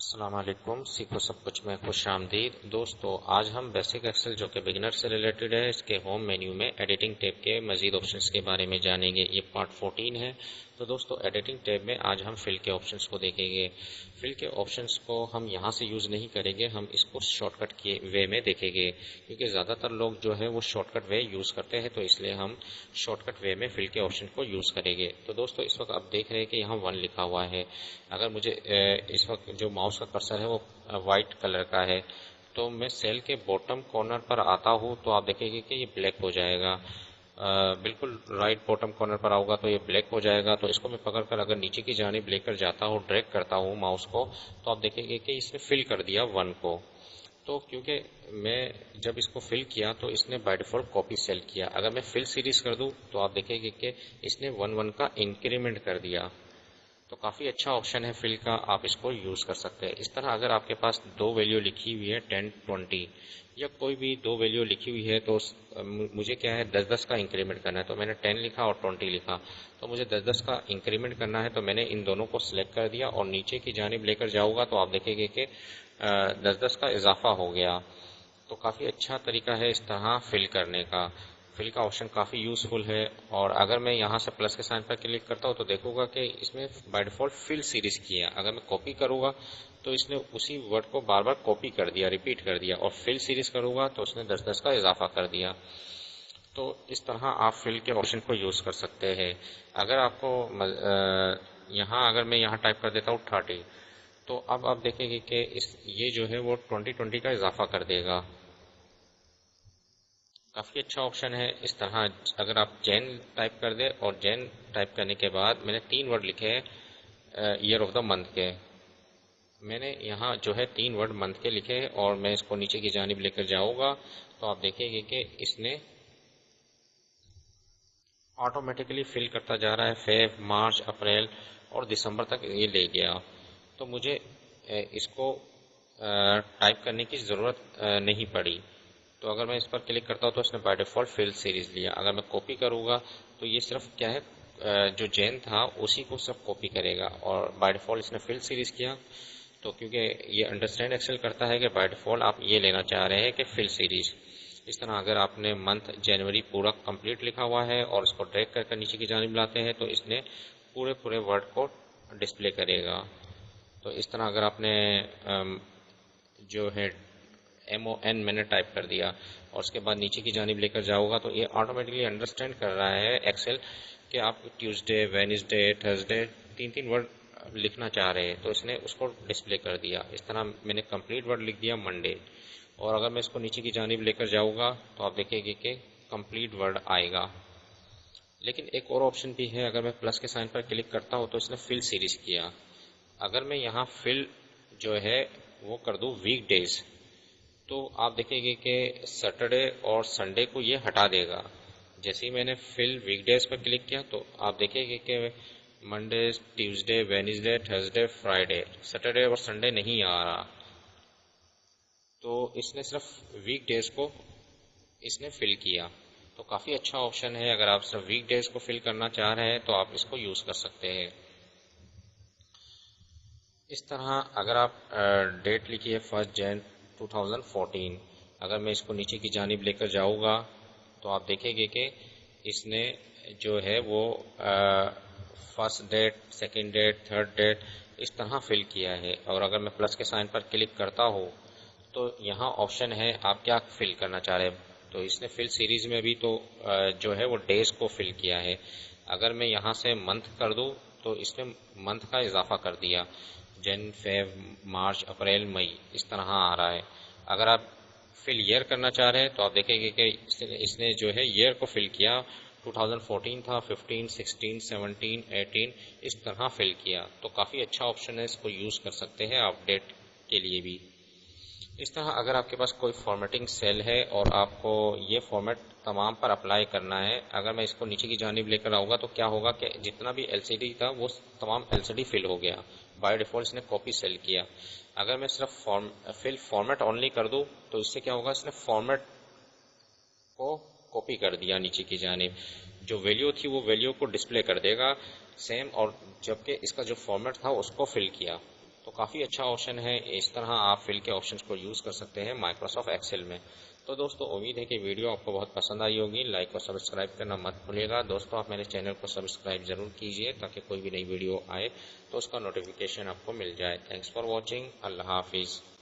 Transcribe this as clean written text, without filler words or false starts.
السلام علیکم، سیکھو سب کچھ میں خوش آمدید دوستو۔ آج ہم بیسک ایکسل جو کہ بگنر سے ریلیٹڈ ہے، اس کے ہوم مینیو میں ایڈیٹنگ ٹیب کے مزید آپشنز کے بارے میں جانیں گے۔ یہ پارٹ 14 ہے۔ تو دوستو ایڈیٹنگ ٹیب میں آج ہم فل کے آپشنز کو دیکھیں گے۔ فل کے آپشنز کو ہم یہاں سے یوز نہیں کریں گے، ہم اس کو شارٹ کٹ کے وے میں دیکھیں گے، کیونکہ زیادہ تر لوگ جو ہے وہ شارٹ کٹ وے یوز کرتے ہیں، تو اس لیے ہم شارٹ کٹ وے میں فل کے آپشن کو یوز کریں گے۔ تو دوستو اس وقت آپ دیکھ رہے ہیں کہ یہاں 1 لکھا ہوا ہے۔ اگر مجھے اس وقت جو ماؤس کا کرسر ہے وہ وائٹ کلر کا ہے، تو میں سیل کے باٹم کارنر پر آتا ہوں تو آپ دیکھیں گے کہ یہ بلیک ہو جائے گا۔ بالکل رائٹ باٹم کارنر پر آؤگا تو یہ بلیک ہو جائے گا۔ تو اس کو میں پکڑ کر اگر نیچے کی جانب لے کر جاتا ہوں، ڈریگ کرتا ہوں ماؤس کو، تو آپ دیکھیں گے کہ اس نے فل کر دیا 1 کو۔ تو کیونکہ میں جب اس کو فل کیا تو اس نے بائی ڈیفالٹ کاپی سیل کیا۔ اگر میں فل سیریز کر دوں تو آپ دیکھیں گے کہ اس نے 1 کا انکریمنٹ کر دیا۔ تو کافی اچھا آپشن ہے فل کا، آپ اس کو یوز کر سکتے ہیں۔ اس طرح اگر آپ کے پاس 2 ویلیو لکھی ہوئی ہے 10 20 یا کوئی بھی 2 ویلیو لکھی ہوئی ہے، تو مجھے کیا ہے 10 کا انکریمنٹ کرنا ہے، تو میں نے 10 لکھا اور 20 لکھا، تو مجھے 10 کا انکریمنٹ کرنا ہے، تو میں نے ان دونوں کو سلیکٹ کر دیا اور نیچے کی جانب لے کر جاؤں گا تو آپ دیکھیں گے کہ 10 کا اضافہ ہو گیا۔ تو کافی اچھا طریقہ ہے اس طرح فل کرنے کا۔ فل کا آپشن کافی یوزفل ہے، اور اگر میں یہاں سے پلس کے سائن پر کلک کرتا ہوں تو دیکھوں گا کہ اس میں بائی ڈیفالٹ فل سیریز کیا۔ اگر میں کاپی کروں گا تو اس نے اسی ورڈ کو بار بار کاپی کر دیا، ریپیٹ کر دیا، اور فل سیریز کروں گا تو اس نے 10 کا اضافہ کر دیا۔ تو اس طرح آپ فل کے آپشن کو یوز کر سکتے ہیں۔ اگر آپ کو یہاں اگر میں یہاں ٹائپ کر دیتا ہوں 30، تو اب آپ دیکھیں گے کہ یہ جو ہے وہ 20 کا اضافہ کر دے گا۔ کافی اچھا آپشن ہے۔ اس طرح اگر آپ جین ٹائپ کر دیں، اور جین ٹائپ کرنے کے بعد میں نے 3 ورڈ لکھے ہیں ایئر آف دا منتھ کے، میں نے یہاں جو ہے 3 ورڈ منتھ کے لکھے ہیں، اور میں اس کو نیچے کی جانب لے کر جاؤں گا تو آپ دیکھیں گے کہ اس نے آٹومیٹکلی فل کرتا جا رہا ہے۔ فیب، مارچ، اپریل اور دسمبر تک یہ لے گیا۔ تو مجھے اس کو ٹائپ کرنے کی ضرورت نہیں پڑی۔ تو اگر میں اس پر کلک کرتا ہوں تو اس نے بائی ڈیفالٹ فل سیریز لیا۔ اگر میں کاپی کروں گا تو یہ صرف کیا ہے جو جین تھا اسی کو صرف کاپی کرے گا، اور بائی ڈیفالٹ اس نے فل سیریز کیا۔ تو کیونکہ یہ انڈرسٹینڈ ایکسل کرتا ہے کہ بائی ڈیفالٹ آپ یہ لینا چاہ رہے ہیں کہ فل سیریز۔ اس طرح اگر آپ نے منتھ جنوری پورا کمپلیٹ لکھا ہوا ہے اور اس کو ڈریگ کر کر نیچے کی جانب لاتے ہیں تو اس نے پورے ورڈ کو ڈسپلے کرے گا۔ تو اس طرح اگر آپ نے جو ہے MON میں نے ٹائپ کر دیا اور اس کے بعد نیچے کی جانب لے کر جاؤ گا تو یہ آٹومیٹکلی انڈرسٹینڈ کر رہا ہے ایکسل کہ آپ ٹیوزڈے، وینسڈے، تھرسڈے 3 ورڈ لکھنا چاہ رہے ہیں، تو اس نے اس کو ڈسپلے کر دیا۔ اس طرح میں نے کمپلیٹ ورڈ لکھ دیا منڈے، اور اگر میں اس کو نیچے کی جانب لے کر جاؤں گا تو آپ دیکھیں گے کہ کمپلیٹ ورڈ آئے گا۔ لیکن ایک اور آپشن بھی ہے، اگر میں پلس کے سائن پر کلک کرتا ہوں تو اس نے فل سیریز کیا۔ اگر میں یہاں فل جو ہے وہ کر دوں ویک ڈیز، تو آپ دیکھیں گے کہ سیٹرڈے اور سنڈے کو یہ ہٹا دے گا۔ جیسے ہی میں نے فل ویک ڈیز پر کلک کیا تو آپ دیکھیں گے کہ Monday, Tuesday, Wednesday, Thursday, Friday, Saturday اور سنڈے نہیں آ رہا۔ تو اس نے صرف ویک ڈیز کو اس نے فل کیا۔ تو کافی اچھا آپشن ہے، اگر آپ صرف ویک ڈیز کو فل کرنا چاہ رہے ہیں تو آپ اس کو یوز کر سکتے ہیں۔ اس طرح اگر آپ ڈیٹ لکھی ہے 1 جن 2014، اگر میں اس کو نیچے کی جانب لے کر جاؤں گا تو آپ دیکھیں گے کہ اس نے جو ہے وہ first date, second date, third date اس طرح فل کیا ہے۔ اور اگر میں پلس کے سائن پر کلک کرتا ہوں تو یہاں آپشن ہے آپ کیا فل کرنا چاہ رہے ہیں۔ تو اس نے فل سیریز میں بھی تو جو ہے وہ ڈیز کو فل کیا ہے۔ اگر میں یہاں سے منتھ کر دوں تو اس نے منتھ کا اضافہ کر دیا، جن، فیب، مارچ، اپریل، مئی اس طرح آ رہا ہے۔ اگر آپ فل ایئر کرنا چاہ رہے ہیں تو آپ دیکھیں گے کہ اس نے جو ہے ایئر کو فل کیا، 2014 تھا، 15، 16، 17، 18 اس طرح فل کیا۔ تو کافی اچھا آپشن ہے، اس کو یوز کر سکتے ہیں آپ ڈیٹ کے لیے بھی۔ اس طرح اگر آپ کے پاس کوئی فارمیٹنگ سیل ہے اور آپ کو یہ فارمیٹ تمام پر اپلائی کرنا ہے، اگر میں اس کو نیچے کی جانب لے کر آؤں گا تو کیا ہوگا کہ جتنا بھی LCD تھا وہ تمام LCD فل ہو گیا، بائی ڈیفالٹ اس نے کاپی سیل کیا۔ اگر میں صرف فل فارمیٹ اونلی کر دوں تو اس سے کیا ہوگا، اس نے فارمیٹ کو کاپی کر دیا نیچے کی جانب، جو ویلیو تھی وہ ویلیو کو ڈسپلے کر دے گا سیم، اور جبکہ اس کا جو فارمیٹ تھا اس کو فل کیا۔ تو کافی اچھا آپشن ہے. اس طرح آپ فل کے آپشنز کو یوز کر سکتے ہیں مائکروسافٹ ایکسل میں. تو دوستو امید ہے کہ ویڈیو آپ کو بہت پسند آئی ہوگی. لائک اور سبسکرائب کرنا مت بھولیے گا. دوستو آپ میرے چینل کو سبسکرائب ضرور کیجئے تاکہ کوئی بھی نئی ویڈیو آئے تو اس کا نوٹیفیکیشن آپ کو مل جائے. Thanks for watching. اللہ حافظ.